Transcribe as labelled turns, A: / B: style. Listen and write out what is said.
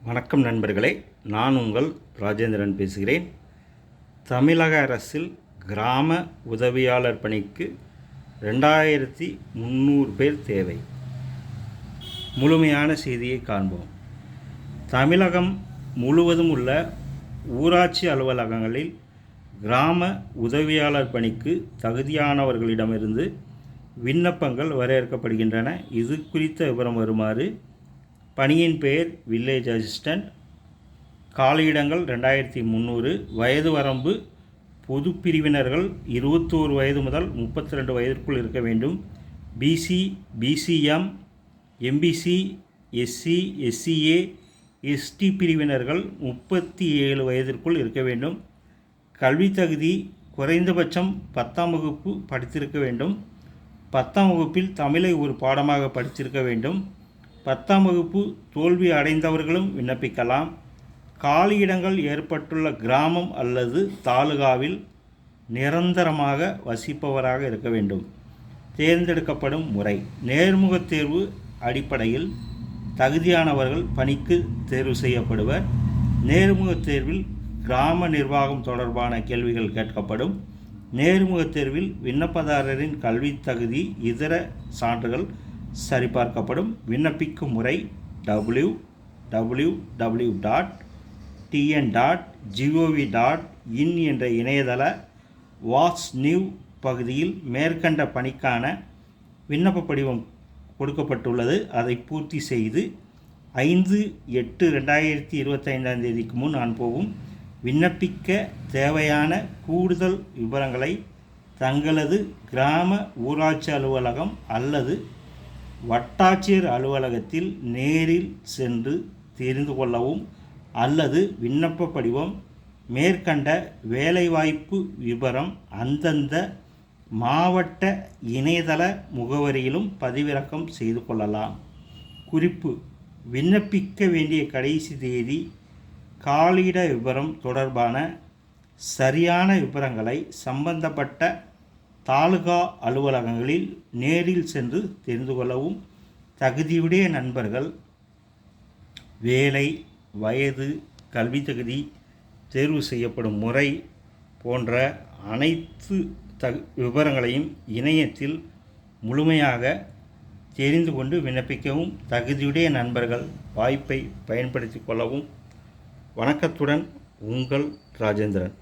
A: வணக்கம் நண்பர்களே, நான் உங்கள் ராஜேந்திரன் பேசுகிறேன். தமிழக அரசில் கிராம உதவியாளர் பணிக்கு 2300 பேர் தேவை. முழுமையான செய்தியை காண்போம். தமிழகம் முழுவதும் உள்ள ஊராட்சி அலுவலகங்களில் கிராம உதவியாளர் பணிக்கு தகுதியானவர்களிடமிருந்து விண்ணப்பங்கள் வரவேற்கப்படுகின்றன. இது குறித்த விவரம் வருமாறு: பணியின் பெயர் வில்லேஜ் அசிஸ்டண்ட். காலியிடங்கள் 2300. வயது வரம்பு பொது பிரிவினர்கள் 21 வயது முதல் 32 வயதிற்குள் இருக்க வேண்டும். BC, BCM, MBC, SC, SCA, ST பிரிவினர்கள் 37 வயதிற்குள் இருக்க வேண்டும். கல்வி தகுதி குறைந்தபட்சம் 10ஆம் வகுப்பு படித்திருக்க வேண்டும். 10ஆம் வகுப்பில் தமிழை ஒரு பாடமாக படித்திருக்க வேண்டும். 10ஆம் வகுப்பு தோல்வி அடைந்தவர்களும் விண்ணப்பிக்கலாம். காலியிடங்கள் ஏற்பட்டுள்ள கிராமம் அல்லது தாலுகாவில் நிரந்தரமாக வசிப்பவராக இருக்க வேண்டும். தேர்ந்தெடுக்கப்படும் முறை: நேர்முகத் தேர்வு அடிப்படையில் தகுதியானவர்கள் பணிக்கு தேர்வு செய்யப்படுவர். நேர்முகத் தேர்வில் கிராம நிர்வாகம் தொடர்பான கேள்விகள் கேட்கப்படும். நேர்முகத் தேர்வில் விண்ணப்பதாரரின் கல்வி தகுதி, இதர சான்றுகள் சரிபார்க்கப்படும். விண்ணப்பிக்கும் முறை: www.tn.gov.in என்ற இணையதள வாட்ஸ் நியூ பகுதியில் மேற்கண்ட பணிக்கான விண்ணப்ப படிவம் கொடுக்கப்பட்டுள்ளது. அதை பூர்த்தி செய்து 5/8/2025 முன் அனுப்பவும். விண்ணப்பிக்க தேவையான கூடுதல் விவரங்களை தங்களது கிராம ஊராட்சி அலுவலகம் அல்லது வட்டாட்சியர் அலுவலகத்தில் நேரில் சென்று தெரிந்து கொள்ளவும், அல்லது விண்ணப்ப படிவம் மேற்கண்ட வேலைவாய்ப்பு விவரம் அந்தந்த மாவட்ட இணையதள முகவரியிலும் பதிவிறக்கம் செய்து கொள்ளலாம். குறிப்பு: விண்ணப்பிக்க வேண்டிய கடைசி தேதி. காலியிட விவரம் தொடர்பான சரியான விவரங்களை சம்பந்தப்பட்ட தாலுகா அலுவலகங்களில் நேரில் சென்று தெரிந்து கொள்ளவும். தகுதியுடைய நண்பர்கள் வேலை, வயது, கல்வி தகுதி, தேர்வு செய்யப்படும் முறை போன்ற அனைத்து விவரங்களையும் இணையத்தில் முழுமையாக தெரிந்து கொண்டு விண்ணப்பிக்கவும். தகுதியுடைய நண்பர்கள் வாய்ப்பை பயன்படுத்தி கொள்ளவும். வணக்கத்துடன் உங்கள் ராஜேந்திரன்.